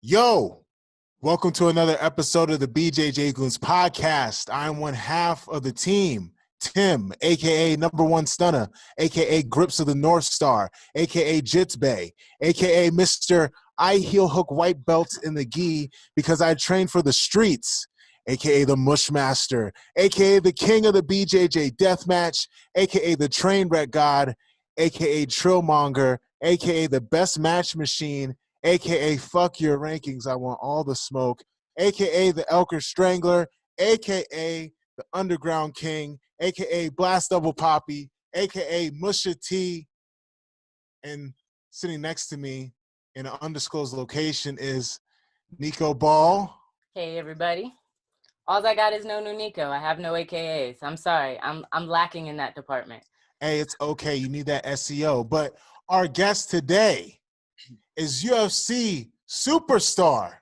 Yo, welcome to another episode of the BJJ GOONS podcast. I'm one half of the team, Tim, a.k.a. Number One Stunner, a.k.a. Grips of the North Star, a.k.a. Jits Bay, a.k.a. Mr. I heel hook white belts in the gi because I train for the streets, a.k.a. the Mushmaster, a.k.a. the king of the BJJ deathmatch, a.k.a. the train wreck god, a.k.a. Trillmonger, a.k.a. the best match machine, a.k.a. fuck your rankings, I want all the smoke, a.k.a. the Elker Strangler, a.k.a. the Underground King, a.k.a. Blast Double Poppy, a.k.a. Musha T, and sitting next to me in an undisclosed location is Nico Ball. Hey, everybody. All I got is no new Nico. I have no AKAs. I'm sorry. I'm lacking in that department. Hey, it's okay. You need that SEO. But our guest today is UFC superstar,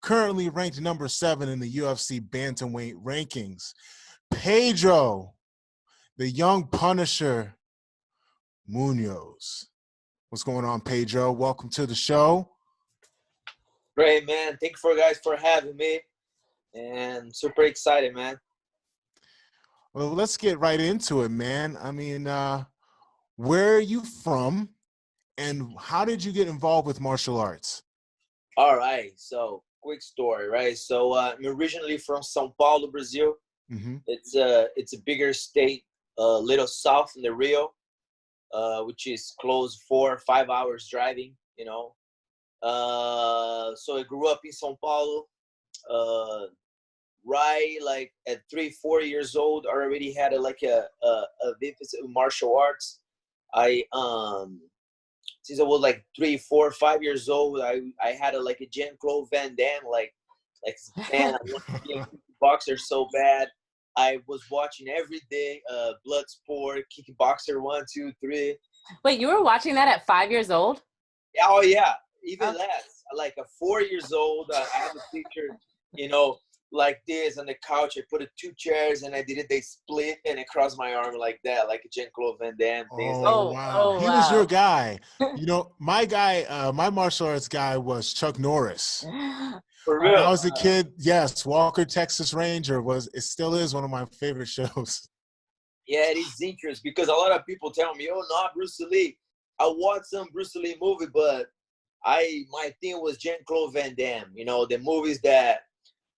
currently ranked number 7 in the UFC Bantamweight rankings, Pedro, the young Punisher Munhoz. What's going on, Pedro? Welcome to the show. Great, man. Thank you guys for having me. And super excited, man. Well, let's get right into it, man. I mean, where are you from and how did you get involved with martial arts? All right. So, quick story, right? So, I'm originally from São Paulo, Brazil. Mm-hmm. It's a bigger state, little south in the Rio, which is close 4 or 5 hours driving, you know. So I grew up in São Paulo. Right, like at 3-4 years old, I already had a vivid martial arts. I since I was like 3, 4, 5 years old, I had a Jean-Claude Van Damme, like man, I want to be a boxer so bad. I was watching every day, Bloodsport, Kickboxer 1, 2, 3. Wait, you were watching that at 5 years old? Oh yeah, even less. Like at 4 years old, I have a picture, you know, like this on the couch. I put 2 chairs and they split and I crossed my arm like that, like a Jean-Claude Van Damme. Wow. He was your guy. You know, my guy, my martial arts guy was Chuck Norris. For real? When I was a kid, yes, Walker, Texas Ranger it still is one of my favorite shows. Yeah, it is interesting because a lot of people tell me, oh, not Bruce Lee. I watched some Bruce Lee movie, but my thing was Jean-Claude Van Damme. You know, the movies that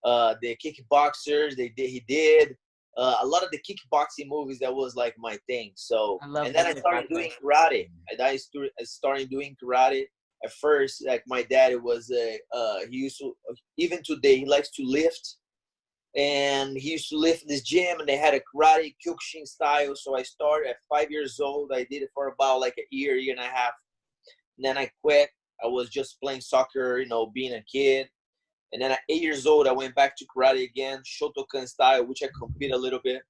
the kickboxers he did a lot of the kickboxing movies. That was like my thing. So and then I started doing karate. I started doing karate at first. Like my dad was he used to, even today he likes to lift, and he used to lift in this gym, and they had a karate Kyokushin style. So I started at 5 years old. I did it for about like a year and a half, and then I quit. I was just playing soccer, you know, being a kid. And then at 8 years old, I went back to karate again, Shotokan style, which I compete a little bit.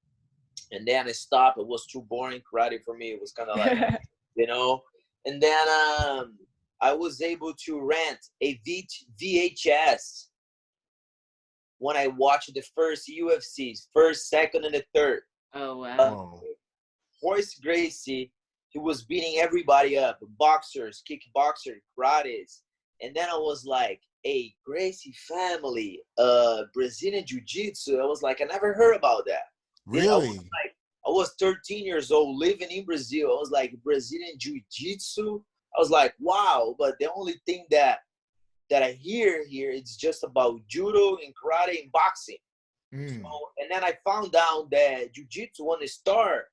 And then I stopped. It was too boring karate for me. It was kind of like, you know. And then I was able to rent a VHS when I watched the first UFCs, first, second, and the third. Oh, wow. Royce Gracie, he was beating everybody up, boxers, kickboxers, karates. And then I was like, a Gracie family, Brazilian Jiu-Jitsu. I was like, I never heard about that. Really? I was 13 years old, living in Brazil. I was like, Brazilian Jiu-Jitsu. I was like, wow. But the only thing that I hear here is just about judo and karate and boxing. Mm. So, and then I found out that Jiu-Jitsu want to start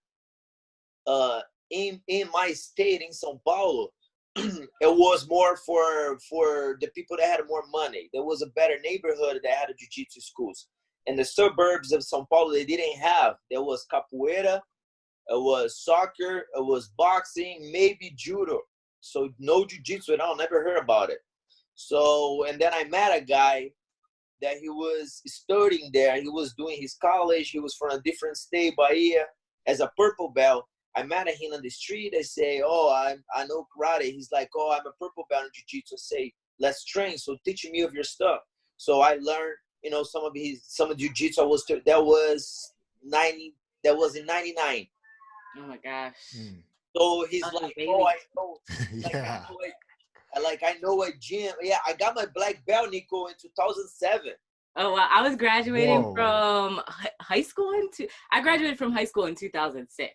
in my state, in São Paulo. It was more for the people that had more money. There was a better neighborhood that had a jiu-jitsu schools. In the suburbs of São Paulo, they didn't have. There was capoeira, it was soccer, it was boxing, maybe judo. So no jiu-jitsu at all, never heard about it. So, and then I met a guy that he was studying there. He was doing his college. He was from a different state, Bahia, as a purple belt. I met him on the street. I say, oh, I know karate. He's like, oh, I'm a purple belt in jiu-jitsu. I say, let's train. So teach me of your stuff. So I learned, you know, some of jiu-jitsu. That was in 99. Oh my gosh. So he's like, oh, I know. Yeah. I know a gym. Yeah, I got my black belt, Nico, in 2007. Oh, well, I was graduating Whoa. from high school I graduated from high school in 2006.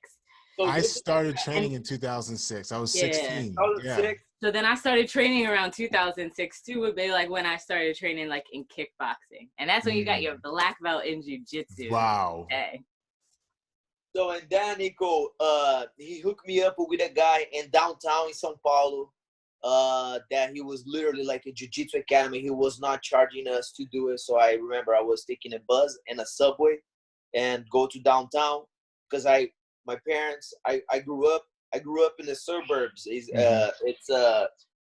So I this is started training in 2006. I was 16. Yeah. 2006. So then I started training around 2006 too, would be like when I started training like in kickboxing. And that's when you got your black belt in jiu-jitsu. Wow. Okay. So and then Nico, he hooked me up with a guy in downtown in São Paulo. That he was literally like a jiu-jitsu academy. He was not charging us to do it. So I remember I was taking a bus and a subway and go to downtown because my parents, I grew up in the suburbs. It's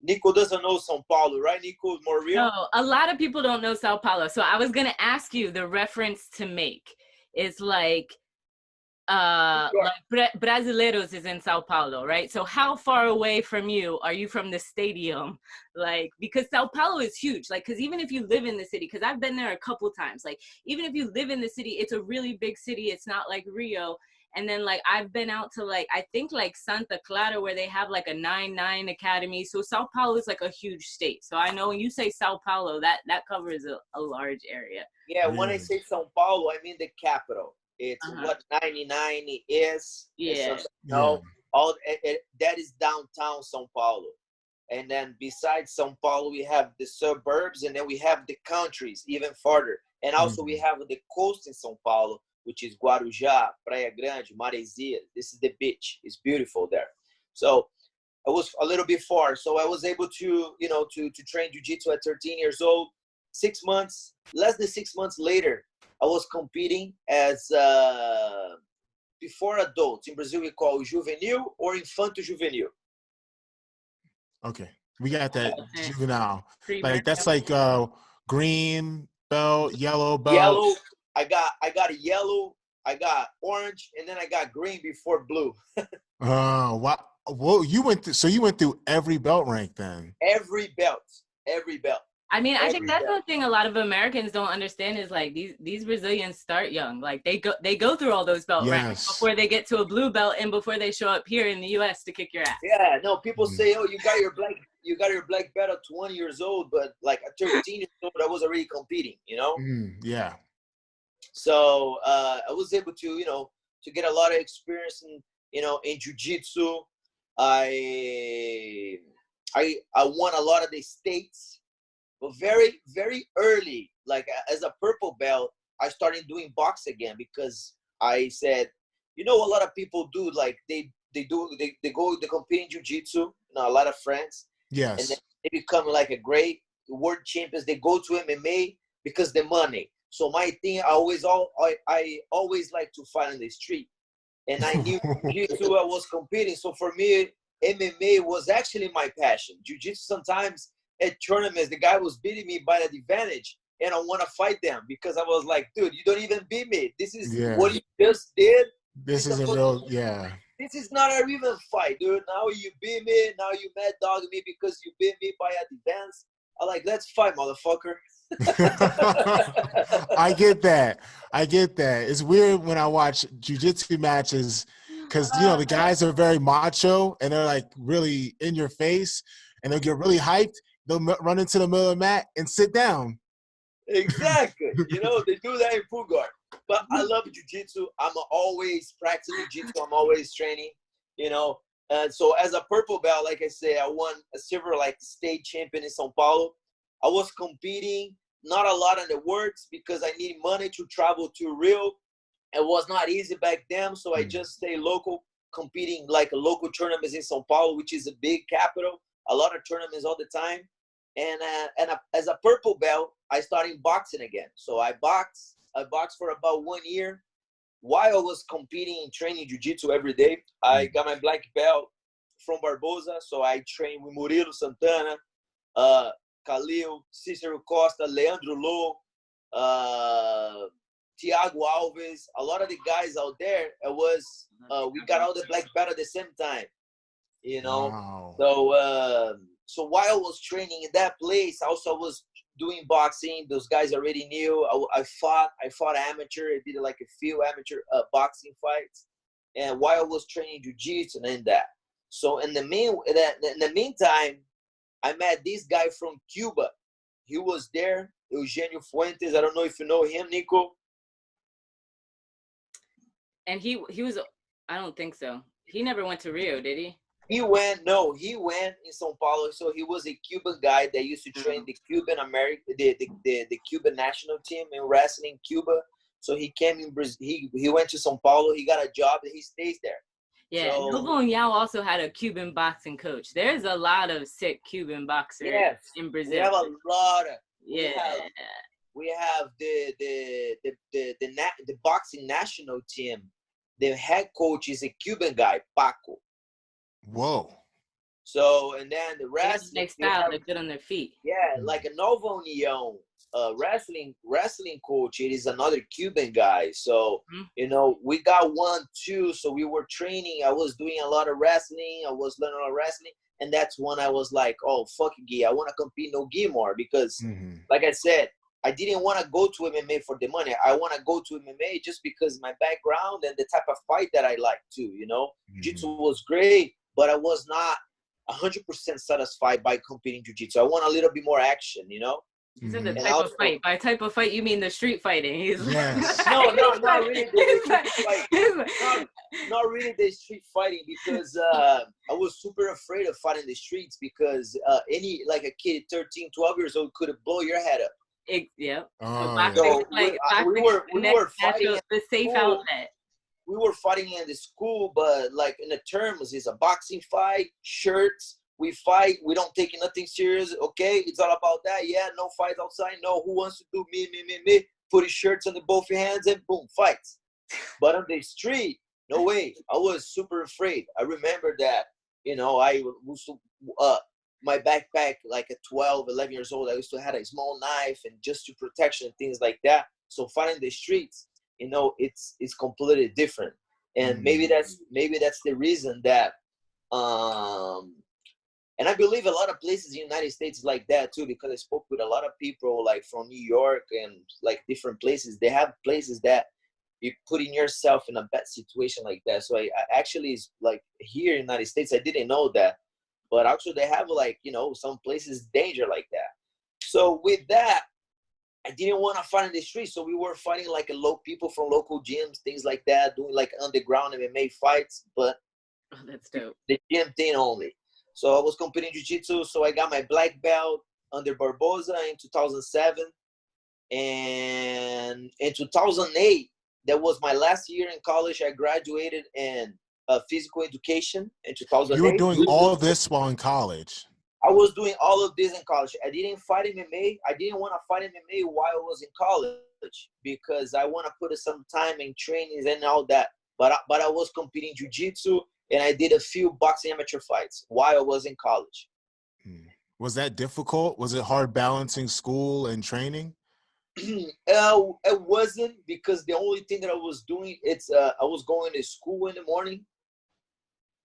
Nico doesn't know São Paulo, right? Nico, more real? No, a lot of people don't know Sao Paulo. So I was gonna ask you the reference to make is like Brasileiros is in Sao Paulo, right? So how far away from you are you from the stadium? Like, because Sao Paulo is huge. Like, because even if you live in the city, because I've been there a couple times, like even if you live in the city, it's a really big city. It's not like Rio. And then like I've been out to like I think like Santa Clara where they have like a 9-9 academy. So Sao Paulo is like a huge state. So I know when you say Sao Paulo, that covers a large area. Yeah, when I say São Paulo, I mean the capital. It's what 99 is. Yeah. No, that is downtown São Paulo. And then besides São Paulo, we have the suburbs, and then we have the countries even farther. And also we have the coast in São Paulo, which is Guarujá, Praia Grande, Maresia. This is the beach. It's beautiful there. So I was a little bit far. So I was able to, to train jiu-jitsu at 13 years old. 6 months, less than 6 months later, I was competing as before adults. In Brazil, we call juvenil or infanto juvenil. Okay, we got that juvenile. Pre-birth. Like that's like green belt, yellow belt. Yellow. I got a yellow. I got orange, and then I got green before blue. Wow. Well, you went through every belt rank then. Every belt. I mean, I think that's the thing a lot of Americans don't understand is like these Brazilians start young. Like they go through all those belt ranks before they get to a blue belt and before they show up here in the US to kick your ass. Yeah, no, people say, "Oh, you got your black belt at 20 years old," but like at 13 years old, I was already competing, Yeah. So I was able to, to get a lot of experience in jiu-jitsu. I won a lot of the states. But very, very early, like as a purple belt, I started doing box again because I said, a lot of people do like they compete in jiu-jitsu, a lot of friends. Yes. And then they become like a great world champions. They go to MMA because the money. So my thing, I always like to fight on the street. And I knew jiu-jitsu I was competing. So for me, MMA was actually my passion. Jiu-jitsu sometimes at tournaments, the guy was beating me by an advantage, and I want to fight them because I was like, dude, you don't even beat me. This is what you just did. This is a real, This is not a even fight, dude. Now you beat me. Now you mad dog me because you beat me by advance. I'm like, let's fight, motherfucker. I get that. It's weird when I watch jiu-jitsu matches because, the guys are very macho and they're like really in your face and they'll get really hyped. They'll run into the middle of the mat and sit down. Exactly. They do that in full guard. But I love jiu-jitsu. I'm always practicing jiu-jitsu. I'm always training, And so as a purple belt, like I say, I won a silver state champion in São Paulo. I was competing, not a lot on the works because I need money to travel to Rio. It was not easy back then, so I just stay local, competing like a local tournaments in São Paulo, which is a big capital. A lot of tournaments all the time. And as a purple belt, I started boxing again. So I boxed for about 1 year. While I was competing and training jiu-jitsu every day, I got my black belt from Barbosa. So I trained with Murilo Santana, Khalil, Cicero Costa, Leandro Lô, Thiago Alves. A lot of the guys out there, we got all the black belt at the same time. Wow. So while I was training in that place, also I was doing boxing. Those guys already knew. I fought amateur. I did like a few amateur boxing fights, and while I was training jiu-jitsu and that. So in the meantime, I met this guy from Cuba. He was there, Eugenio Fuentes. I don't know if you know him, Nico. And he was, I don't think so. He never went to Rio, did he? He went in Sao Paulo. So he was a Cuban guy that used to train the Cuban the Cuban national team in wrestling in Cuba. So he came in Brazil. He went to Sao Paulo. He got a job and he stays there. Yeah, so, Novo and Yao also had a Cuban boxing coach. There's a lot of sick Cuban boxers in Brazil. We have a lot of. Yeah. We have the boxing national team. The head coach is a Cuban guy, Paco. Whoa. So, and then the wrestling. Next style, they're good on their feet. Yeah, like a Novo Union wrestling coach. It is another Cuban guy. So, you know, we got 1, 2. So we were training. I was doing a lot of wrestling. I was learning a lot of wrestling. And that's when I was like, oh, fuck it, gi. I want to compete no gi more. Because, like I said, I didn't want to go to MMA for the money. I want to go to MMA just because my background and the type of fight that I like too, you know. Jiu-Jitsu was great, but I was not 100% satisfied by competing Jiu-Jitsu. I want a little bit more action, you know. You said the type of fight. By type of fight, you mean the street fighting. Yes. No, not really the street fighting. Not really the street fighting, because I was super afraid of fighting the streets, because any, like a kid 13, 12 years old could blow your head up. Yeah. So we were fighting the safe outlet. We were fighting in the school, but like in the terms, it's a boxing fight, shirts. We fight. We don't take nothing serious. Okay, it's all about that. Yeah, no fight outside. No, who wants to do me? Put his shirts on both your hands and boom, fights. But on the street, no way. I was super afraid. I remember that. You know, I used to my backpack, like at 12, 11 years old, I used to have a small knife and just to protection, things like that. So fighting the streets, you know, it's completely different. And maybe that's the reason that, and I believe a lot of places in the United States like that too, because I spoke with a lot of people like from New York and like different places. They have places that you putting yourself in a bad situation like that. So I actually, like here in the United States, I didn't know that. But actually they have, like, you know, some places danger like that. So with that, I didn't want to fight in the street. So we were fighting like people from local gyms, things like that, doing like underground MMA fights, but that's dope. The gym thing only. So I was competing jiu-jitsu. So I got my black belt under Barboza in 2007. And in 2008, that was my last year in college. I graduated in physical education in 2008. You were doing all of this while in college. I was doing all of this in college. I didn't fight MMA. I didn't want to fight MMA while I was in college because I want to put some time in trainings and all that. But I was competing jiu-jitsu, and I did a few boxing amateur fights while I was in college. Was that difficult? Was it hard balancing school and training? It wasn't, because the only thing that I was doing, I was going to school in the morning.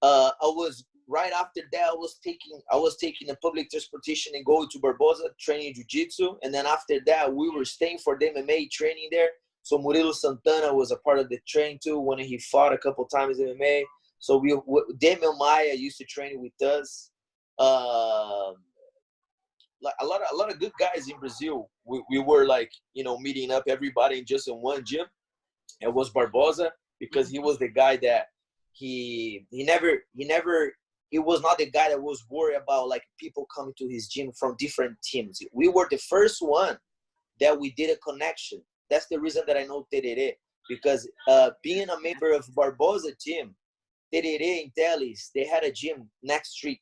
I was right after that. I was taking the public transportation and going to Barboza training jiu-jitsu, and then after that we were staying for the MMA training there. So Murilo Santana was a part of the training too when he fought a couple times in MMA. So Damian Maia used to train with us. Like a lot of good guys in Brazil. We were like, you know, meeting up everybody just in one gym. It was Barboza, because he was the guy that he was not the guy that was worried about like people coming to his gym from different teams. We were the first one that we did a connection. That's the reason that I know Tererê, because being a member of Barboza team, Tererê in Teles, they had a gym next street.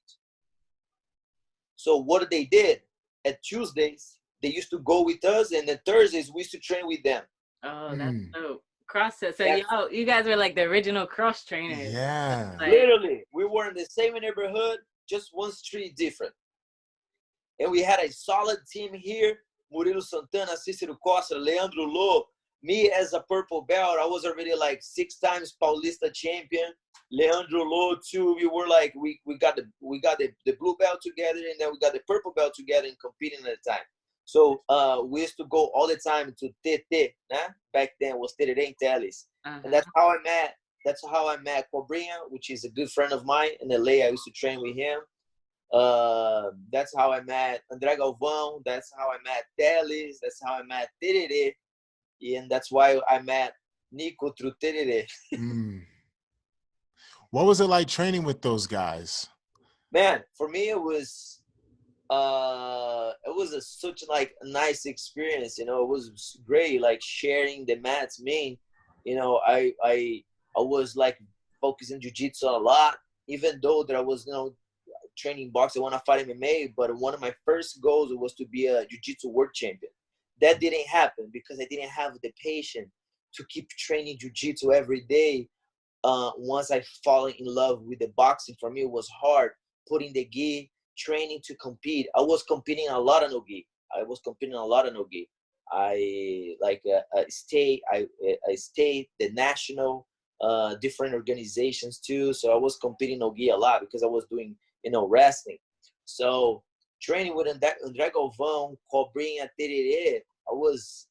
So what they did, at Tuesdays, they used to go with us, and then Thursdays we used to train with them. Oh, that's dope. Cross it. So you guys were like the original cross trainers. Yeah. Like, literally, we were in the same neighborhood, just one street different. And we had a solid team here. Murilo Santana, Cícero Costa, Leandro Lô. Me as a purple belt, I was already like 6 times Paulista champion. Leandro Lô too. We were like, we got the blue belt together, and then we got the purple belt together and competing at the time. So we used to go all the time to TT, né? Back then was Tererê in Teles. And that's how I met Cobrinha, which is a good friend of mine in LA. I used to train with him. That's how I met André Galvão. That's how I met Teles. That's how I met Tererê. And that's why I met Nico through Tererê. What was it like training with those guys? Man, for me, it was such like a nice experience. You know, it was great, like sharing the mats. You know, I was like focusing jiu-jitsu a lot, even though there was training boxing. I want to fight MMA, but one of my first goals was to be a jiu-jitsu world champion. That didn't happen because I didn't have the patience to keep training jiu-jitsu every day. Once I fall in love with the boxing, for me it was hard putting the gi, training to compete. I was competing a lot of no-gi. I stayed the national different organizations too. So I was competing no-gi a lot because I was doing wrestling. So training with André Galvão, Cobrinha, Tererê, I was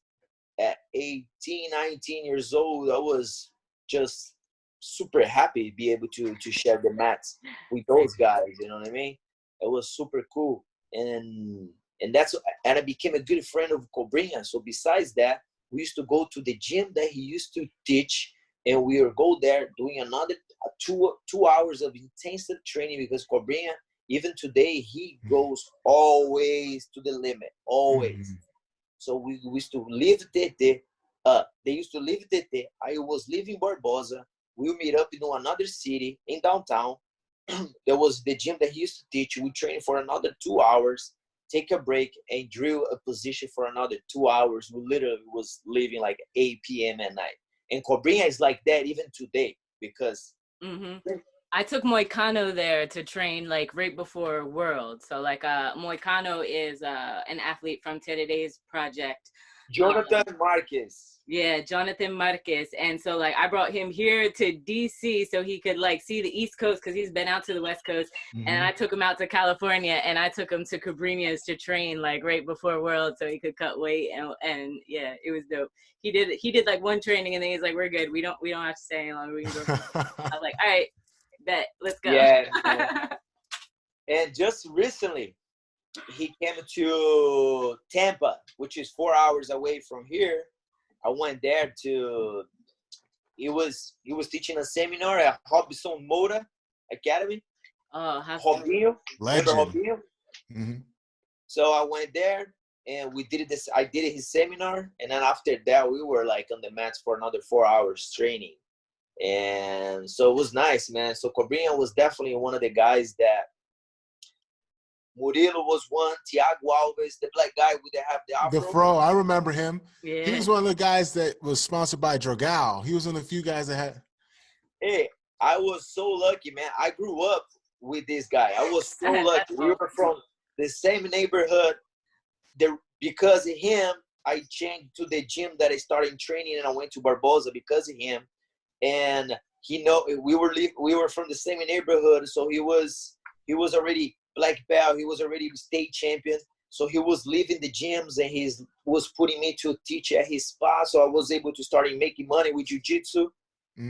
at 18, 19 years old. I was just super happy to be able to share the mats with those guys. You know what I mean? It was super cool. And I became a good friend of Cobrinha. So besides that, we used to go to the gym that he used to teach, and we would go there doing another 2 hours of intensive training, because Cobrinha, even today, he goes always to the limit, always. So we used to leave Tete. They used to leave Tete. I was living Barbosa. We would meet up in another city in downtown. There was the gym that he used to teach. We trained for another 2 hours, take a break, and drill a position for another 2 hours. We literally was leaving like 8 p.m. at night. And Cobrinha is like that even today, because I took Moicano there to train like right before World. So like Moicano is an athlete from Tereré's project. Jonathan Marquez. Yeah, Jonathan Marquez. And so like I brought him here to DC so he could like see the East Coast, because he's been out to the West Coast. And I took him out to California, and I took him to Cabrinhas to train like right before World so he could cut weight, and yeah, it was dope. He did like one training, and then he's like, we're good. We don't have to stay any longer. We can go. I was like, all right, bet, let's go. Yeah. And just recently, he came to Tampa, which is 4 hours away from here. I went there to. He was teaching a seminar at Robson Moura Academy. Oh, Robinho, legend. Robinho? So I went there, and we did this. I did his seminar, and then after that, we were like on the mats for another 4 hours training. And so it was nice, man. So Cobrinha was definitely one of the guys that. Murilo was one. Thiago Alves, the black guy with the afro. The fro, I remember him. Yeah. He was one of the guys that was sponsored by Dragao. He was one of the few guys that had. Hey, I was so lucky, man. I grew up with this guy. I was so lucky. We were from the same neighborhood. Because of him, I changed to the gym that I started training, and I went to Barbosa because of him. And we were from the same neighborhood, so he was already black belt. He was already state champion. So he was leaving the gyms, and he was putting me to teach at his spa. So I was able to start making money with jiu-jitsu,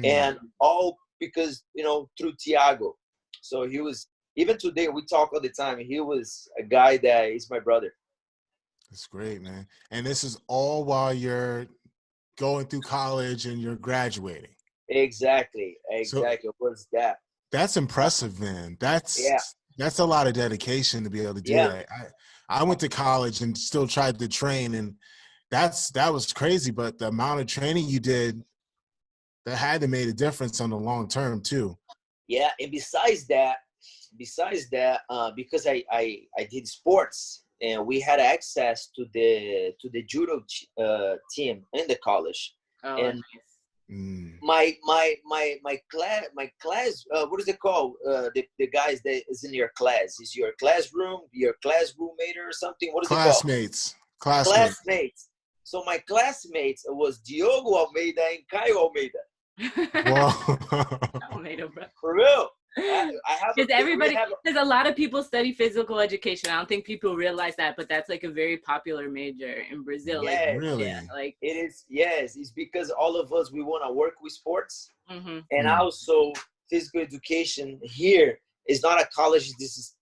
and all because, through Thiago. So he was, even today, we talk all the time. He was a guy that is my brother. That's great, man. And this is all while you're going through college and you're graduating. Exactly. So, What's that? That's impressive, man. That's a lot of dedication to be able to do that. I went to college and still tried to train, and that was crazy. But the amount of training you did, that had to make a difference on the long term too. Yeah, and besides that, because I did sports, and we had access to the judo team in the college. Oh, and nice. My class, what is it called? The guys that is in your class, is your classroom, your class roommate or something? What is Classmates. it called? Classmates. So my classmates was Diogo Almeida and Caio Almeida. Wow. Almeida, bro. For real. Because a lot of people study physical education. I don't think people realize that, but that's like a very popular major in Brazil. Yeah, really? Yeah, like it is. Yes, it's because all of us, we want to work with sports, and also physical education here is not a college. This is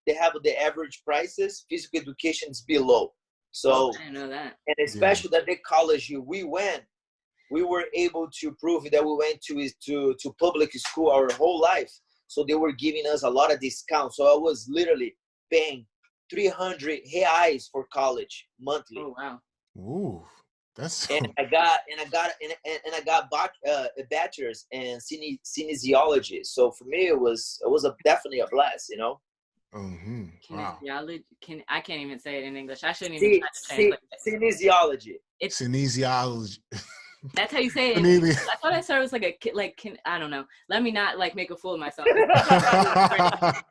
they have the average prices. Physical education is below. So I didn't know that. and especially that the college we were able to prove that we went to public school our whole life. So they were giving us a lot of discounts. So I was literally paying 300 reais for college monthly. Oh wow. Ooh, that's And I got a bachelor's in kinesiology. So for me, it was definitely a blast, you know. Mm-hmm. Wow. Kinesiology. I can't even say it in English. I shouldn't even try to translate it. Kinesiology. It's Kinesiology. That's how you say it. I thought I said it was I don't know. Let me not like make a fool of myself.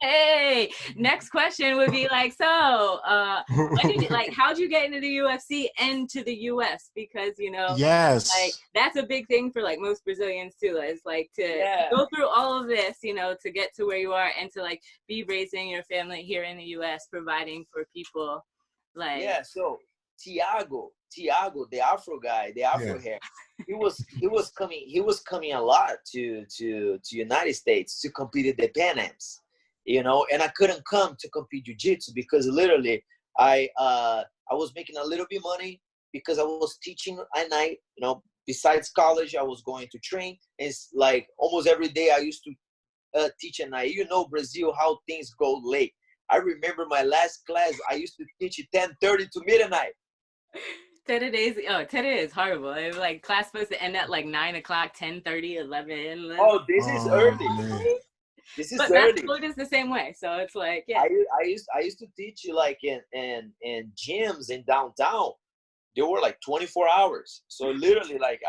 Hey, next question would be like, so how'd you get into the UFC and to the US? Because yes, like that's a big thing for like most Brazilians too. It's like to go through all of this, to get to where you are and to like be raising your family here in the US, providing for people. Like so Thiago, the Afro guy, the Afro hair, he was coming a lot to United States to compete at the Pan Ams, and I couldn't come to compete jiu-jitsu because literally I was making a little bit money because I was teaching at night, besides college I was going to train. It's like almost every day I used to teach at night. Brazil, how things go late. I remember my last class, I used to teach at 10:30 to midnight. 10 days. Oh, 10 is horrible. It was like class supposed to end at like 9 o'clock, 10:30, 11. Oh, this is early. Man. This is but early. But is the same way. So it's like, yeah. I used to teach like in gyms in downtown. They were like 24 hours. So literally, like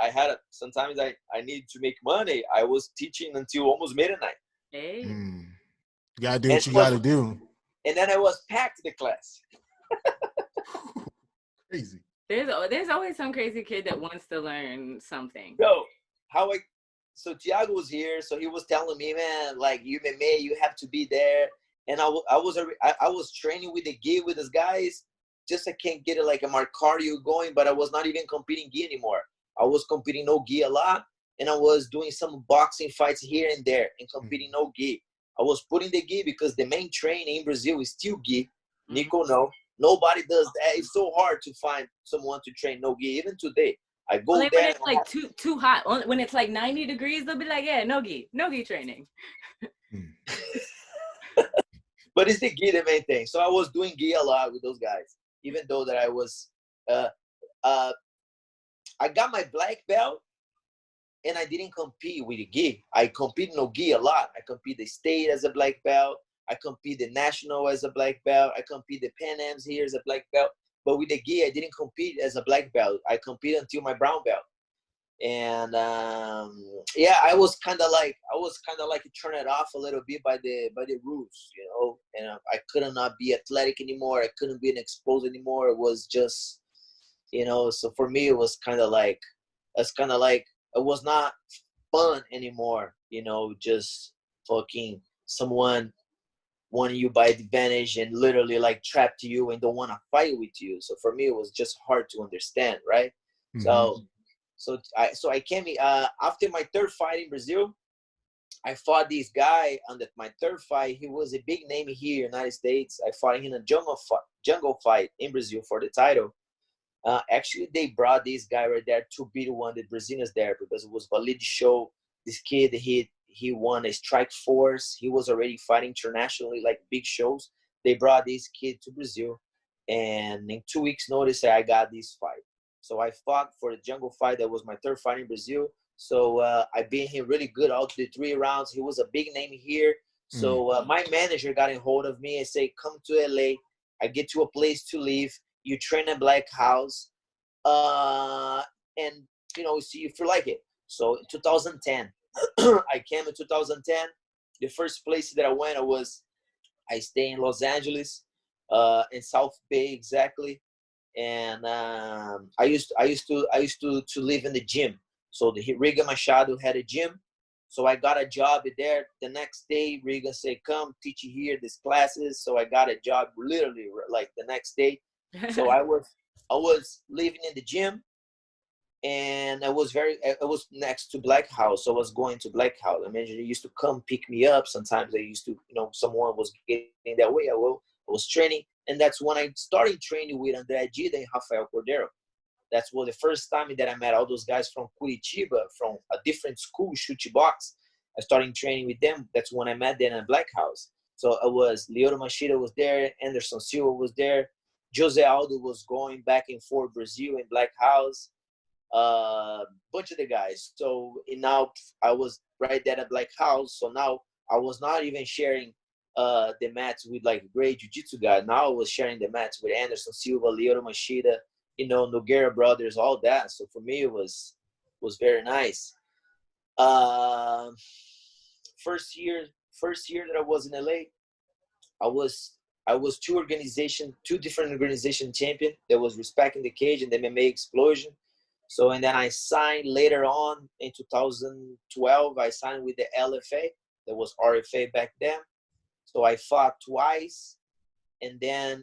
sometimes I needed to make money. I was teaching until almost midnight. Hey. You gotta do what you gotta do. And then I was packed the class. Crazy. There's always some crazy kid that wants to learn something. So Thiago was here, so he was telling me, man, like MMA, you have to be there. And I was training with the gi with these guys. Just I can't get it like my cardio going, but I was not even competing gi anymore. I was competing no gi a lot, and I was doing some boxing fights here and there and competing no gi. I was putting the gi because the main training in Brazil is still gi. Nico, no. Nobody does that. It's so hard to find someone to train no gi. Even today, I go there. When it's like too hot, when it's like 90 degrees, they'll be like, yeah, no gi training. But it's the gi the main thing. So I was doing gi a lot with those guys, even though that I was, I got my black belt, and I didn't compete with the gi. I compete no gi a lot. I compete the state as a black belt. I compete the national as a black belt. I compete the Pan Ams here as a black belt. But with the gi, I didn't compete as a black belt. I competed until my brown belt. And I was kind of like turn it off a little bit by the rules, And I could not be athletic anymore. I couldn't be exposed anymore. It was just, So for me, it was kind of like it was not fun anymore. Just fucking someone wanting you by advantage and literally like trapped you and don't want to fight with you. So for me, it was just hard to understand, right? Mm-hmm. So I came after my third fight in Brazil. I fought this guy on my third fight. He was a big name here in the United States. I fought him in a jungle fight in Brazil for the title. Actually, they brought this guy right there to be one of the Brazilians there because it was valid show. This kid, he won a strike force. He was already fighting internationally, like big shows. They brought this kid to Brazil, and in 2 weeks' notice, I got this fight. So I fought for the jungle fight. That was my third fight in Brazil. So I beat him really good out the 3 rounds. He was a big name here. So my manager got in hold of me and said, come to LA. I get you a place to live. You train at Black House. And, see if you like it. So in 2010, I came in 2010. The first place that I went, I stayed in Los Angeles, in South Bay exactly. And I used to live in the gym. So the Riga Machado had a gym. So I got a job there. The next day, Riga said, come teach you here, these classes. So I got a job literally like the next day. So I was living in the gym. And it was next to Black House. So I was going to Black House. I mean, they used to come pick me up. Sometimes they used to, someone was getting that way. I was training. And that's when I started training with André Gida and Rafael Cordeiro. That's the first time that I met all those guys from Curitiba, from a different school, Chute Box. I started training with them. That's when I met them at Black House. So it was Lyoto Machida was there, Anderson Silva was there, Jose Aldo was going back and forth Brazil in Black House, bunch of the guys. So now I was right there at Black House. So now I was not even sharing the mats with like great jiu-jitsu guys. Now I was sharing the mats with Anderson Silva, Lyoto Machida, Nogueira brothers, all that. So for me, it was very nice. First year that I was in LA, I was two different organization champion. There was Respect in the Cage and the MMA Explosion. So, and then I signed later on in 2012, I signed with the LFA. There was RFA back then. So I fought twice. And then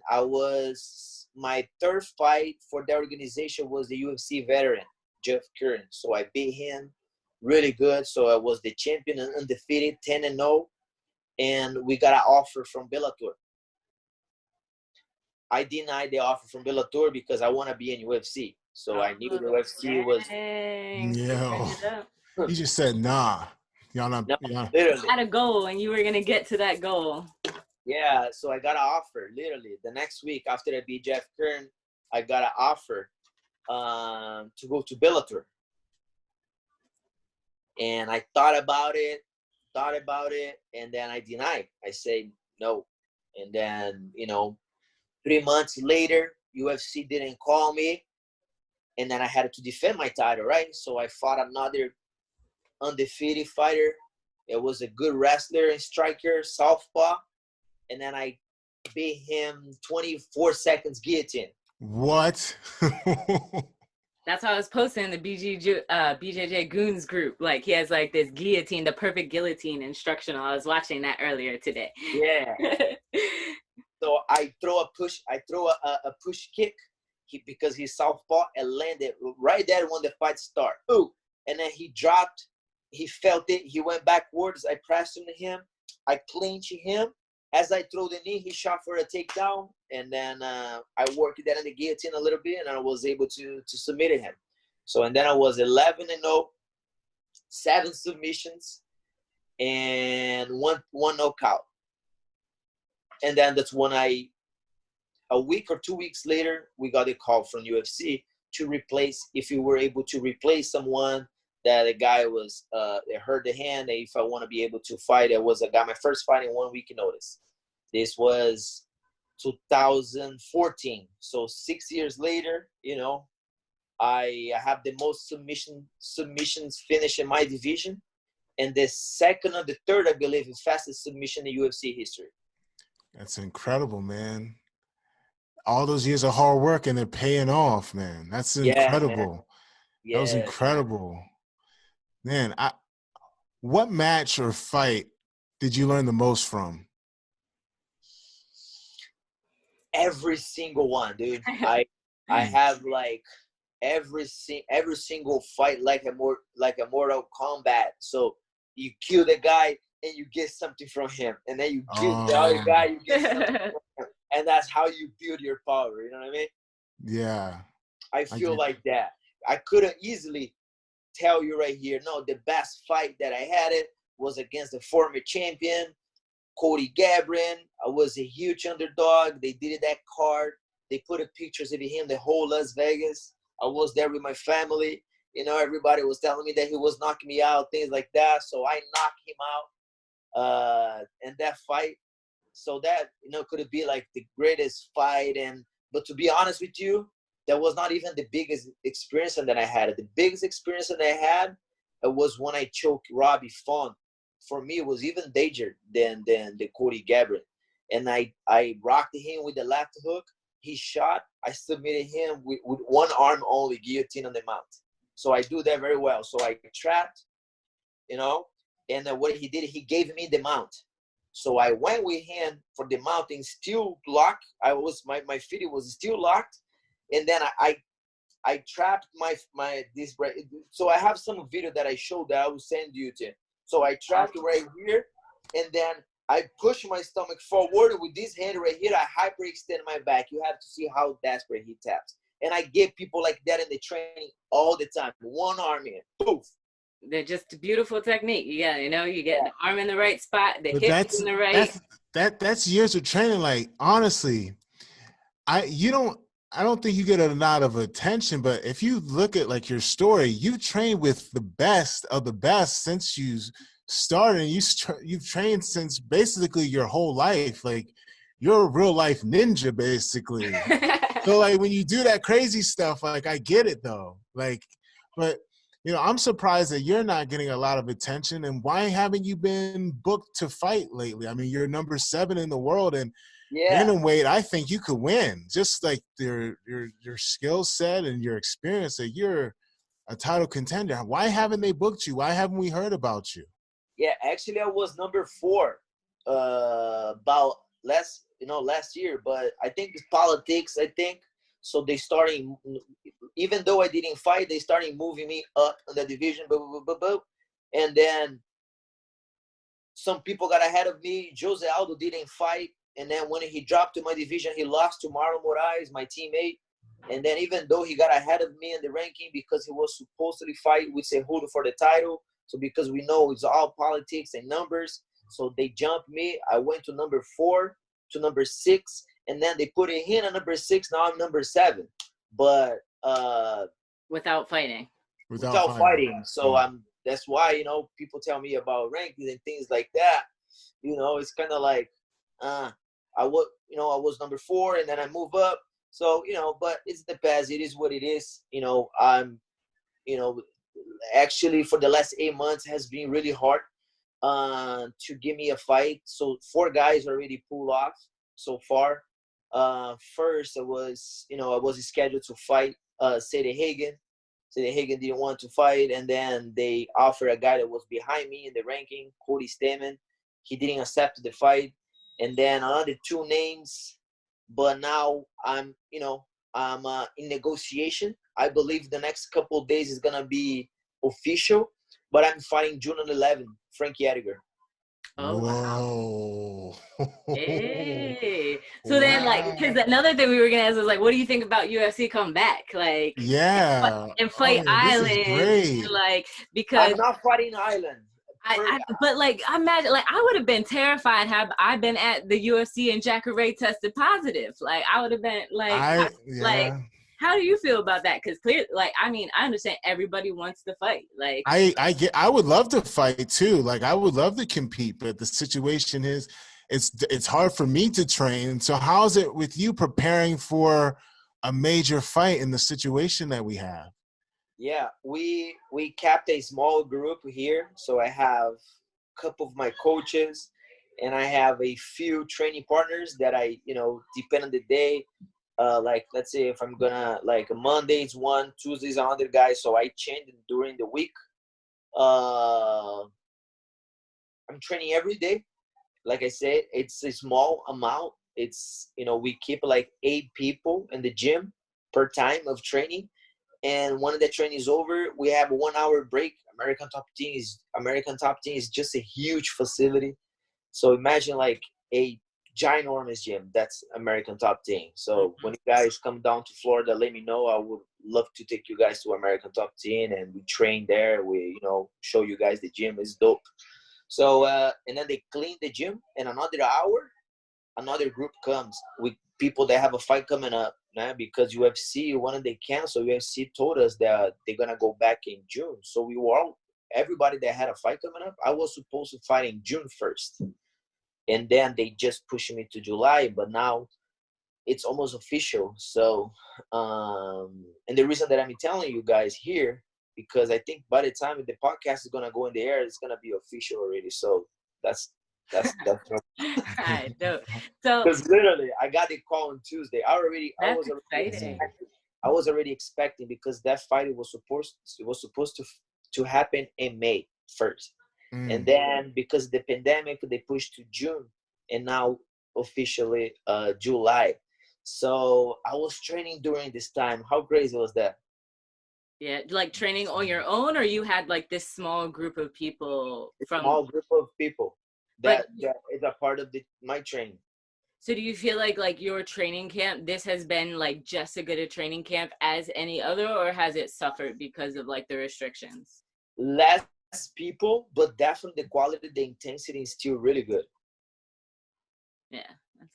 my third fight for the organization was the UFC veteran, Jeff Curran. So I beat him really good. So I was the champion and undefeated, 10-0. And we got an offer from Bellator. I denied the offer from Bellator because I want to be in UFC. So I knew the UFC was. Yeah. You just said, nah. Y'all not. No, y'all. literally. Had a goal and you were going to get to that goal. Yeah. So I got an offer literally the next week after I beat Jeff Kern. I got an offer to go to Bellator. And I thought about it, and then I denied. I said no. And then, 3 months later, UFC didn't call me. And then I had to defend my title, right? So I fought another undefeated fighter. It was a good wrestler and striker, southpaw. And then I beat him 24 seconds guillotine. What? That's how I was posting in the BJJ Goons group. Like, he has like this guillotine, the perfect guillotine instructional. I was watching that earlier today. Yeah. So I throw a push kick because he's southpaw and landed right there when the fight started. Ooh. And then he dropped. He felt it. He went backwards. I pressed into him. I clinched him. As I throw the knee, he shot for a takedown. And then I worked that in the guillotine a little bit, and I was able to submit him. So, and then I was 11-0, 7 submissions, and one knockout. And then that's when a week or 2 weeks later, we got a call from UFC to replace, if you were able to replace someone that a guy was, hurt the hand, and if I want to be able to fight, it was a guy, my first fight in 1 week notice. This was 2014. So 6 years later, I have the most submissions finished in my division, and the second or the third, I believe, is fastest submission in UFC history. That's incredible, man. All those years of hard work and they're paying off, man. That's incredible. Yeah, that was incredible. Man, what match or fight did you learn the most from? Every single one, dude. I have like every single fight like a Mortal Kombat. So you kill the guy and you get something from him, and then you kill the other guy, you get something from him. And that's how you build your power. You know what I mean? Yeah. I feel like that. I couldn't easily tell you right here, no, the best fight that I had was against the former champion, Cody Garbrandt. I was a huge underdog. They did that card. They put pictures of him, the whole Las Vegas. I was there with my family. Everybody was telling me that he was knocking me out, things like that. So I knocked him out in that fight. So that, could it be like the greatest fight. But to be honest with you, that was not even the biggest experience that I had. The biggest experience that I had was when I choked Robbie Font. For me, it was even danger than the Cody Garbrandt. And I rocked him with the left hook. He shot. I submitted him with one arm only, guillotine on the mount. So I do that very well. So I trapped, and what he did, he gave me the mount. So I went with him for the mounting, still locked. My feet was still locked. And then I trapped this. So I have some video that I showed that I will send you to. So I trapped right here, and then I push my stomach forward with this hand right here. I hyperextend my back. You have to see how desperate he taps. And I get people like that in the training all the time. One arm in, poof. They're just a beautiful technique. You get the arm in the right spot, the hip in the right. That's years of training. Like, honestly, I don't think you get a lot of attention, but if you look at like your story, you trained with the best of the best since you started. You've trained since basically your whole life. Like, you're a real life ninja, basically. So like when you do that crazy stuff, like I get it though. Like, but I'm surprised that you're not getting a lot of attention. And why haven't you been booked to fight lately? I mean, you're number 7 in the world, and bantamweight, I think you could win. Just like your skill set and your experience, that you're a title contender. Why haven't they booked you? Why haven't we heard about you? Yeah, actually, I was number 4 about last year, but I think it's politics. I think so. They started, even though I didn't fight, they started moving me up in the division. And then some people got ahead of me. Jose Aldo didn't fight. And then when he dropped to my division, he lost to Marlon Moraes, my teammate. And then even though he got ahead of me in the ranking because he was supposedly fight with Cejudo for the title, so because we know it's all politics and numbers, so they jumped me. I went to number 4 to number 6, and then they put it in at number 6. Now I'm number 7, but without fighting. Without fighting. So that's why people tell me about rankings and things like that. It's kind of like I was number 4, and then I move up. So but it's the past. It is what it is. I'm actually for the last 8 months has been really hard to give me a fight. So 4 guys already pulled off so far. First I was scheduled to fight Sadie Hagen. Sadie Hagen didn't want to fight, and then they offered a guy that was behind me in the ranking, Cody Stamen. He didn't accept the fight. And then another 2 names, but now I'm in negotiation. I believe the next couple of days is gonna be official, but I'm fighting June 11, Frankie Edgar. Oh, whoa! Wow. Hey. So then, like, because another thing we were gonna ask was like, what do you think about UFC come back? Like, and fight Island, like, because I'm not fighting Island. But like, I imagine, like, I would have been terrified had I been at the UFC and Jacare tested positive. Like, I would have been like, like, how do you feel about that? Because clearly, like, I mean, I understand everybody wants to fight. Like, I would love to fight too. Like, I would love to compete, but the situation is, it's hard for me to train. So how's it with you preparing for a major fight in the situation that we have? Yeah, we kept a small group here. So I have a couple of my coaches, and I have a few training partners that I, depend on the day. Like, let's say if I'm gonna, like, Monday's one, Tuesday's another guy. So I change during the week. I'm training every day. Like I said, it's a small amount. It's, we keep like 8 people in the gym per time of training. And when the training is over, we have a 1-hour break. American Top Team is just a huge facility. So imagine like a ginormous gym. That's American Top Team. So when you guys come down to Florida, let me know. I would love to take you guys to American Top Team, and we train there. We, show you guys the gym is dope. So and then they clean the gym, and another hour, another group comes with people that have a fight coming up. Because UFC wanted to cancel. UFC told us that they're gonna go back in June. So we were everybody that had a fight coming up. I was supposed to fight in June 1st, and then they just pushed me to July. But now it's almost official. So and the reason that I'm telling you guys here, because I think by the time the podcast is gonna go in the air, it's gonna be official already. So that's I know. So because literally I got the call on Tuesday. I was already expecting, because that fight was supposed to happen in May 1st. And then because the pandemic, they pushed to June, and now officially July. So I was training during this time. How crazy was that? Yeah, like training on your own, or you had like this small group of people A small group of people But that is a part of my training. so do you feel like your training camp, this has been like just as good a training camp as any other, or has it suffered because of like the restrictions? Less people, but definitely the quality, the intensity is still really good. Yeah,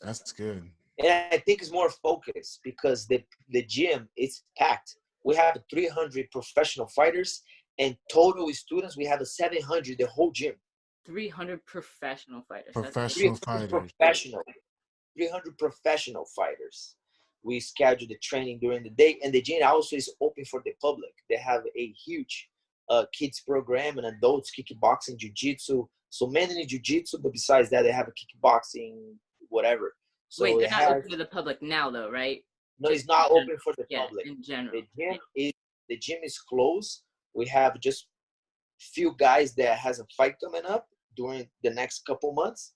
That's good. And I think it's more focused because the gym is packed. We have 300 professional fighters, and total students, we have 700, the whole gym. 300 professional fighters. Professional fighters. 300 professional fighters. We schedule the training during the day, and the gym also is open for the public. They have a huge kids program and adults, kickboxing, jiu-jitsu. So mainly jiu-jitsu, but besides that, they have a kickboxing, whatever. So wait, they're not open to the public now, though, right? No, it's not open for the public. In general. The gym is closed. We have just few guys that has a fight coming up during the next couple months.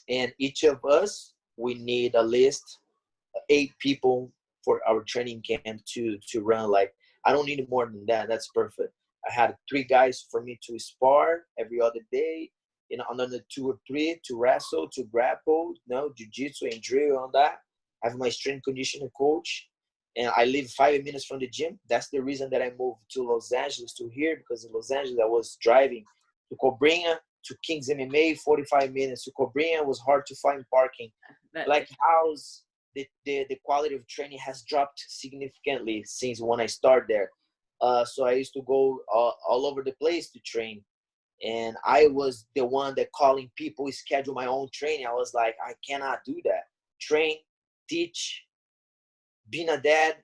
And each of us, we need at least 8 people for our training camp to run. Like, I don't need more than that. That's perfect. I had 3 guys for me to spar every other day. You know, another 2 or 3 to wrestle, to grapple, jiu-jitsu and drill on that. I have my strength conditioning coach, and I live 5 minutes from the gym. That's the reason that I moved to Los Angeles to here, because in Los Angeles I was driving to Cobrinha, to King's MMA, 45 minutes. To Cobrinha was hard to find parking. Like, how's the quality of training has dropped significantly since when I started there. So I used to go all over the place to train. And I was the one that calling people, schedule my own training. I was like, I cannot do that. Train, teach, being a dad,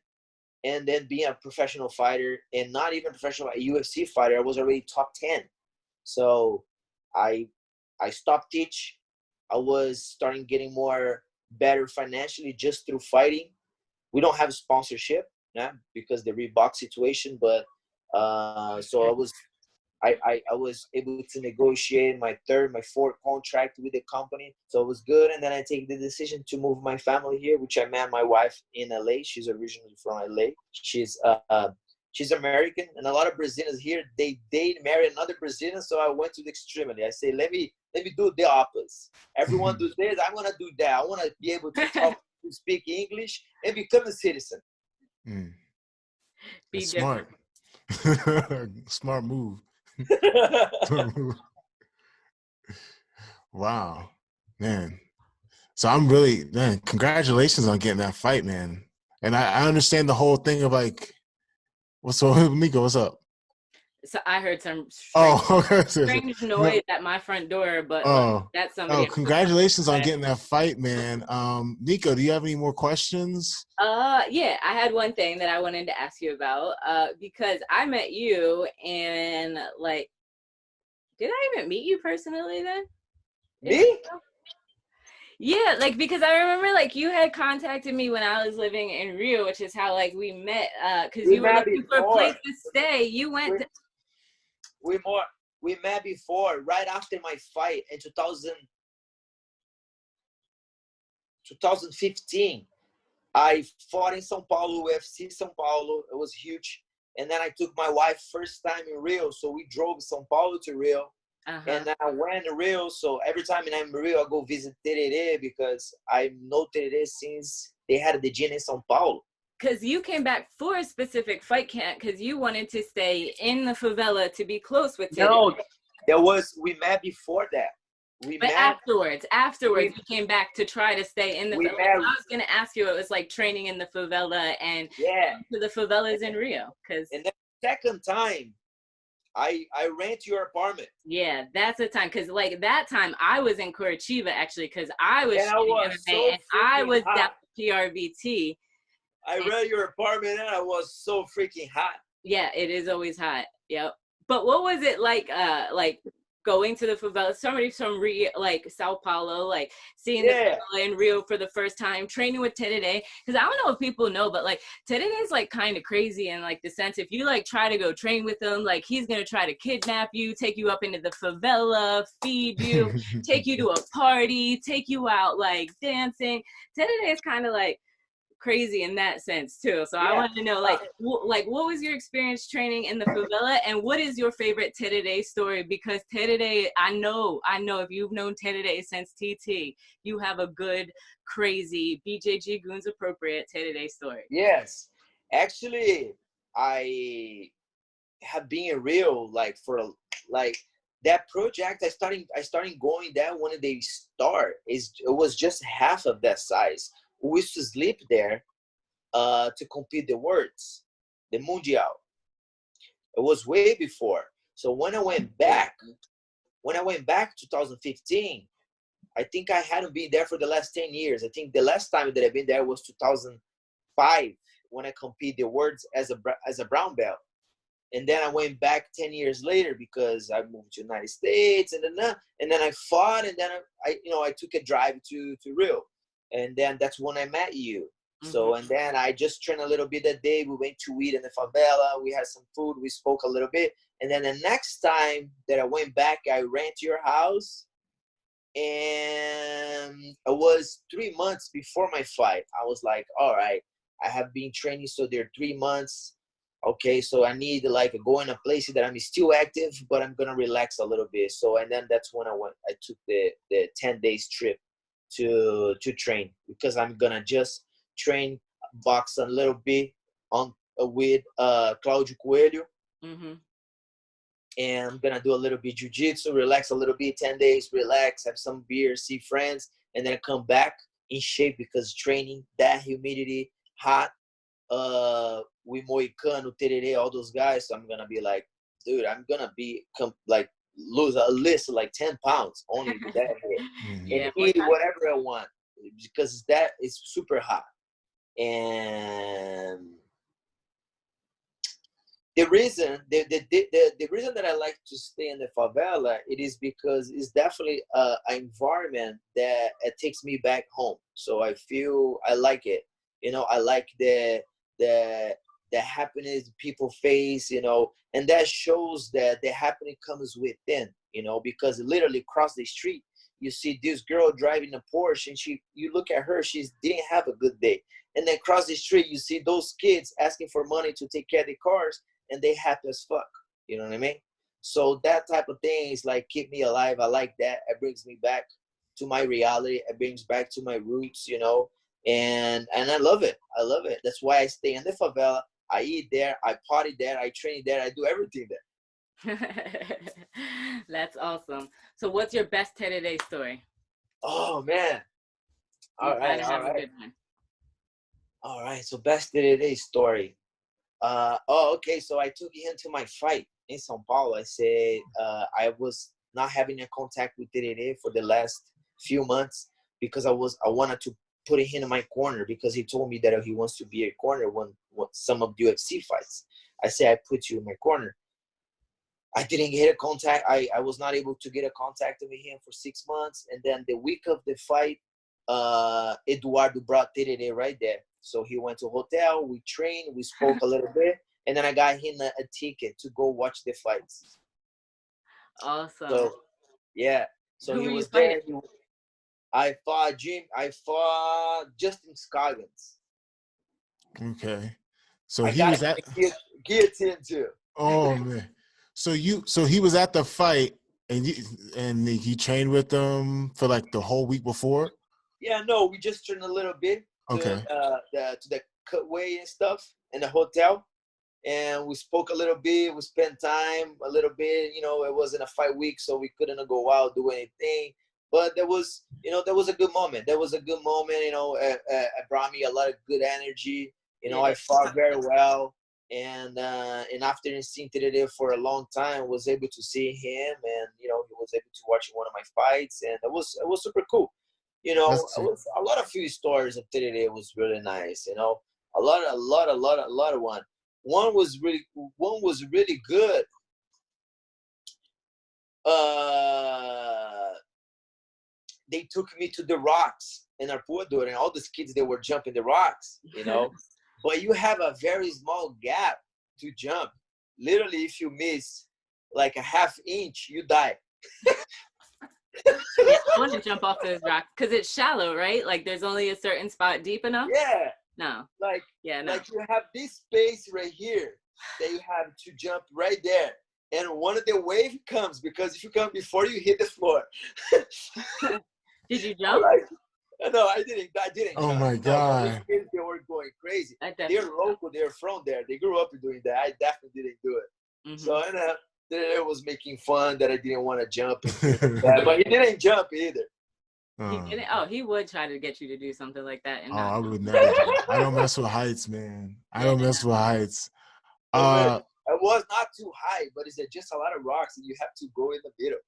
and then being a professional fighter, and not even professional, a UFC fighter. I was already top 10. So I stopped teach. I was starting getting more better financially just through fighting. We don't have sponsorship, because the Reebok situation, but so I was able to negotiate my 3rd, my 4th contract with the company. So it was good. And then I take the decision to move my family here, which I met my wife in LA. She's originally from LA. She's American, and a lot of Brazilians here, they marry another Brazilian. So I went to the extremity. I say, let me do the opposite. Everyone does this. I'm going to do that. I want to be able to talk, to speak English, and become a citizen. Be smart. Smart move. Wow, man. So I'm really, man, congratulations on getting that fight, man. And I understand the whole thing of like, what's up, Miko? What's up? So I heard some strange noise at my front door, but that's somebody. Congratulations on getting that fight, man. Nico, do you have any more questions? Yeah, I had one thing that I wanted to ask you about, because I met you, and like, did I even meet you personally then? Me? Yeah, like, because I remember like you had contacted me when I was living in Rio, which is how like we met, because you were looking for a place to stay. You went. We met before, right after my fight in 2015. I fought in São Paulo, UFC São Paulo. It was huge. And then I took my wife first time in Rio. So we drove São Paulo to Rio. And then I went to Rio. So every time I'm in Rio, I go visit Tererê, because I know Tererê since they had the gym in São Paulo. Because you came back for a specific fight camp because you wanted to stay in the favela to be close with Tererê. No, we met before that. Afterwards, we came back to try to stay in the favela. I was going to ask you, it was like training in the favela and to the favelas in Rio. And the second time, I rent your apartment. Yeah, that's the time. Because like that time, I was in Curitiba actually, because I was MMA, and I was down to PRVT. I read your apartment and I was so freaking hot. Yeah, it is always hot. Yep. But what was it like going to the favela, somebody from Rio, like Sao Paulo, like seeing the favela in Rio for the first time, training with Tererê? Because I don't know if people know, but like Tererê is like kind of crazy in like the sense, if you like try to go train with him, like he's gonna try to kidnap you, take you up into the favela, feed you, take you to a party, take you out like dancing. Tererê is kind of like crazy in that sense too. So I want to know, like, what was your experience training in the favela, and what is your favorite Terere story? Because Terere, I know if you've known Terere since TT, you have a good, crazy BJJ Goons appropriate Terere story. Yes, actually, I have been real like for like that project. I started going there when they start. It was just half of that size. We used to sleep there to compete the worlds, the mundial. It was way before. So when I went back 2015, I think I hadn't been there for the last 10 years. I think the last time that I've been there was 2005 when I competed the worlds as a brown belt. And then I went back 10 years later because I moved to the United States, and then I fought, and then I took a drive to Rio, and then that's when I met you. Mm-hmm. So, and then I just trained a little bit that day. We went to eat in the favela. We had some food. We spoke a little bit. And then the next time that I went back, I ran to your house, and it was 3 months before my fight. I was like, all right, I have been training, so there are 3 months. Okay, so I need like go in a place that I'm still active, but I'm gonna relax a little bit. So, and then that's when I took the 10 days trip to train, because I'm gonna just train box a little bit on with Claudio Coelho. Mm-hmm. And I'm gonna do a little bit jiu-jitsu, relax a little bit, 10 days, relax, have some beer, see friends, and then come back in shape, because training, that humidity, hot, with Moicano, Terere, all those guys. So I'm gonna be like, dude, I'm gonna be lose at least like 10 pounds only with that hair. And eat whatever I want, because that is super hot. And the reason that I like to stay in the favela, it is because it's definitely an environment that it takes me back home. So I feel I like it. I like the happiness people face, and that shows that the happiness comes within, because literally across the street, you see this girl driving a Porsche, and you look at her, she didn't have a good day. And then across the street, you see those kids asking for money to take care of the cars, and they happy as fuck. You know what I mean? So that type of thing is like keep me alive. I like that. It brings me back to my reality. It brings back to my roots, and I love it. I love it. That's why I stay in the favela. I eat there. I party there. I train there. I do everything there. That's awesome. So what's your best Terere story? Oh, man. All right. A good one. All right. So best Terere story. Okay. So I took him to my fight in São Paulo. I said I was not having a contact with Terere for the last few months, because I wanted to put him in my corner, because he told me that he wants to be a corner when some of the UFC fights. I said, I put you in my corner. I didn't get a contact. I was not able to get a contact with him for 6 months. And then the week of the fight, Eduardo brought Terere right there. So he went to a hotel, we trained, we spoke a little bit, and then I got him a ticket to go watch the fights. Awesome. So, yeah. So who he was there. I fought Justin Scoggins. Okay. So he was at guillotine too. Oh man. So he was at the fight, and he trained with them for like the whole week before? Yeah, no, we just trained a little bit to, okay. To the cutway and stuff in the hotel. And we spoke a little bit. We spent time a little bit. It wasn't a fight week, so we couldn't go out, do anything. But there was a good moment. It brought me a lot of good energy. I fought very well. And after seeing Terere for a long time, was able to see him, and he was able to watch one of my fights, and it was super cool. It was a lot of few stories of Terere. It was really nice. A lot of one. One was really good. They took me to the rocks in Arpoador, and all these kids, they were jumping the rocks, But you have a very small gap to jump. Literally, if you miss like a half inch, you die. Yeah, I want to jump off those rocks because it's shallow, right? Like there's only a certain spot deep enough. Yeah. No. Like, yeah, no. like you have this space right here that you have to jump right there. And one of the wave comes, because if you come before you hit the floor. Did you jump? Like, no, I didn't Oh jump. my No, God. those kids, they were going crazy. They're Jumped. local, they're from there. They grew up doing that. I definitely didn't do it. Mm-hmm. So, and it was making fun that I didn't want to jump and things like that. But he didn't jump either. He didn't? Oh, he would try to get you to do something like that. And I would never do. I don't mess with heights, man. I don't mess with heights. It was not too high, but it's just a lot of rocks, and you have to go in the middle.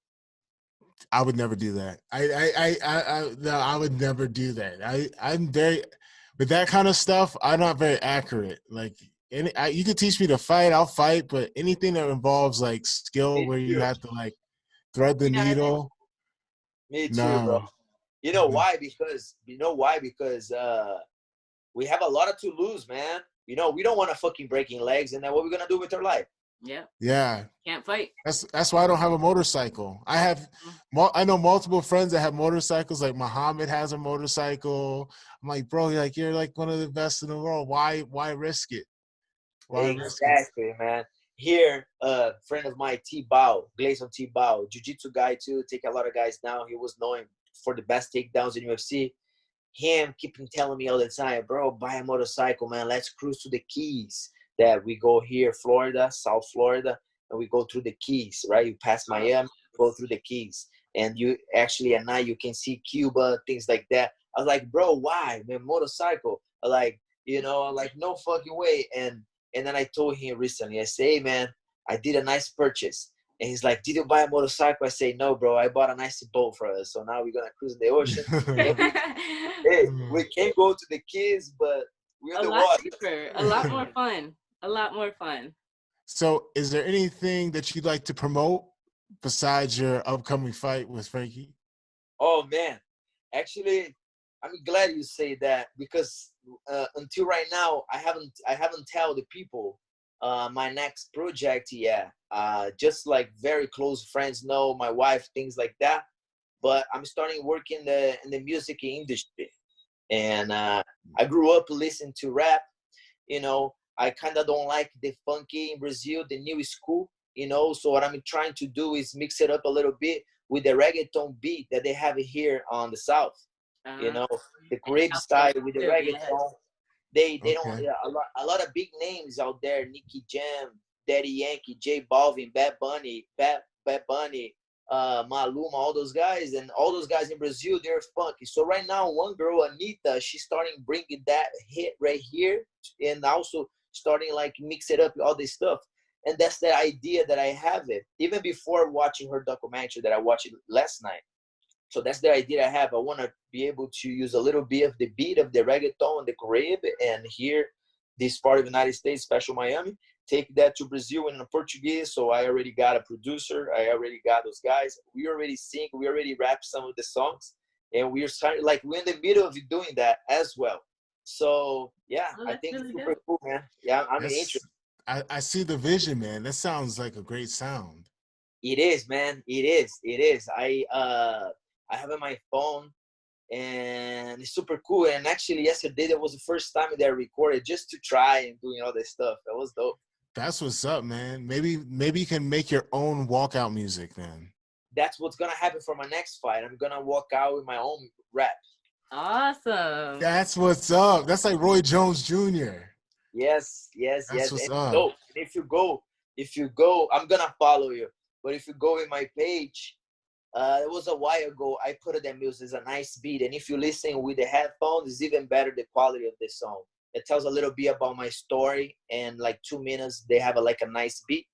I would never do that. No, I would never do that. I'm very, with that kind of stuff, I'm not very accurate. Like, you could teach me to fight, I'll fight, but anything that involves like skill where you have to like thread the needle. Me too, no. bro. You know why? Because we have a lot to lose, man. You know, we don't want to fucking breaking legs, and then what we're gonna do with our life? Yeah. Can't fight. That's why I don't have a motorcycle. I know multiple friends that have motorcycles. Like Muhammad has a motorcycle. I'm like, bro, you're like one of the best in the world. Why risk it? Exactly, man. Here, a friend of mine, T-Bao, Gleison T-Bao, jiu-jitsu guy too, take a lot of guys down. He was known for the best takedowns in UFC. Him keeping telling me all the time, bro, buy a motorcycle, man. Let's cruise to the Keys. That we go here, Florida, South Florida, and we go through the Keys, right? You pass Miami, go through the Keys. And you actually at night, you can see Cuba, things like that. I was like, bro, why? Man, motorcycle. Like, no fucking way. And then I told him recently, I say, hey, man, I did a nice purchase. And he's like, did you buy a motorcycle? I say, no, bro, I bought a nice boat for us. So now we're going to cruise the ocean. Hey, we can't go to the Keys, but we're in the water. Cheaper, a lot more fun. A lot more fun. So is there anything that you'd like to promote besides your upcoming fight with Frankie? Oh, man. Actually, I'm glad you say that, because until right now, I haven't told the people my next project yet. Just like very close friends know, my wife, things like that. But I'm starting working in the music industry. And I grew up listening to rap. I kind of don't like the funky in Brazil, the new school, So what I'm trying to do is mix it up a little bit with the reggaeton beat that they have here on the South. The Caribbean style with the reggaeton. They don't a lot of big names out there. Nicky Jam, Daddy Yankee, J Balvin, Bad Bunny, Maluma, all those guys, and all those guys in Brazil, they're funky. So right now, one girl, Anitta, she's starting bringing that hit right here, and also starting like mix it up, all this stuff. And that's the idea that I have it, even before watching her documentary that I watched last night. So that's the idea I have. I want to be able to use a little bit of the beat of the reggaeton and the Caribbean, and here, this part of the United States, especially Miami, take that to Brazil in Portuguese. So I already got a producer. I already got those guys. We already sing. We already rap some of the songs. And we're starting, like, we're in the middle of doing that as well. So, yeah, I think really it's super cool, man. Yeah, I'm interested. I see the vision, man. That sounds like a great sound. It is, man. It is. I have it on my phone, and it's super cool. And actually, yesterday, that was the first time that I recorded just to try and doing all this stuff. That was dope. That's what's up, man. Maybe you can make your own walkout music, man. That's what's going to happen for my next fight. I'm going to walk out with my own rap. Awesome. That's what's up. That's like Roy Jones Jr. Yes. That's what's up. So, if you go, I'm going to follow you. But if you go in my page, it was a while ago, I put that music as a nice beat. And if you listen with the headphones, it's even better, the quality of the song. It tells a little bit about my story. And like 2 minutes, they have a nice beat.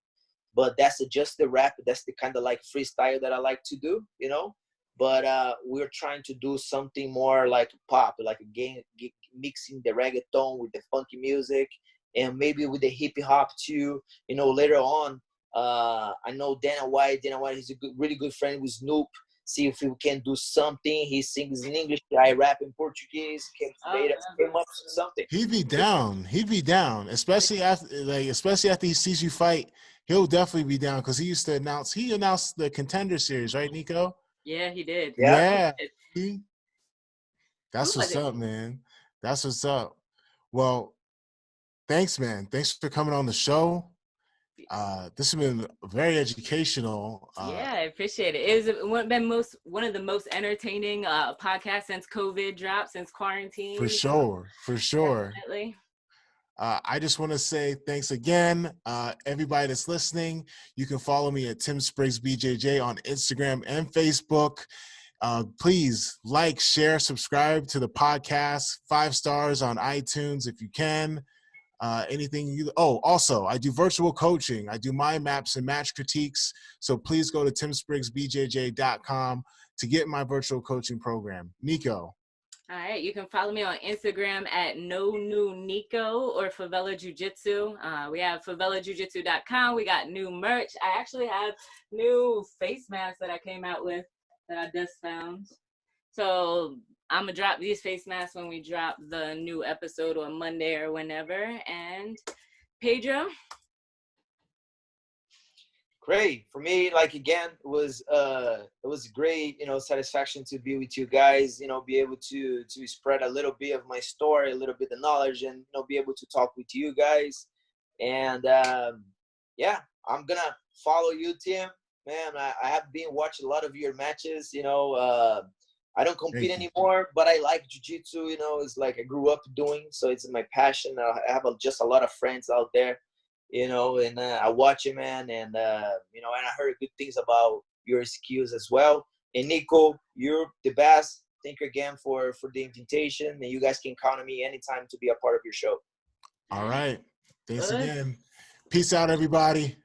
But that's just the rap. That's the kind of like freestyle that I like to do, But we're trying to do something more like pop, like mixing the reggaeton with the funky music, and maybe with the hip hop too. Later on, I know Dana White. Dana White is a really good friend with Snoop. See if we can do something. He sings in English. I rap in Portuguese. Came up with something. He'd be down, especially after he sees you fight. He'll definitely be down, because he announced the Contender Series, right, Nico? Yeah, he did. Yeah. That's what's up, man. That's what's up. Well, thanks, man. Thanks for coming on the show. This has been very educational. Yeah, I appreciate it. It's been one of the most entertaining podcasts since COVID dropped, since quarantine. For sure. Definitely. I just want to say thanks again. Everybody that's listening, you can follow me at Tim Spriggs BJJ on Instagram and Facebook. Please like, share, subscribe to the podcast. 5 stars on iTunes if you can. Also, I do virtual coaching. I do mind maps and match critiques. So please go to timspriggsbjj.com to get my virtual coaching program. Nico. All right, you can follow me on Instagram at No New Nico or Favela Jiu-Jitsu. We have favelajujitsu.com. We got new merch. I actually have new face masks that I came out with that I just found. So I'm going to drop these face masks when we drop the new episode on Monday or whenever. And Pedro? Great. For me, like, again, it was great, satisfaction to be with you guys, be able to spread a little bit of my story, a little bit of knowledge, and, be able to talk with you guys. And, yeah, I'm going to follow you, Tim. Man, I have been watching a lot of your matches, I don't compete anymore, but I like jiu-jitsu, it's like I grew up doing, so it's my passion. I have just a lot of friends out there, and I watch it, man, and, and I heard good things about your skills as well. And Nico, you're the best. Thank you again for the invitation, and you guys can count on me anytime to be a part of your show. All right. Thanks again. Peace out, everybody.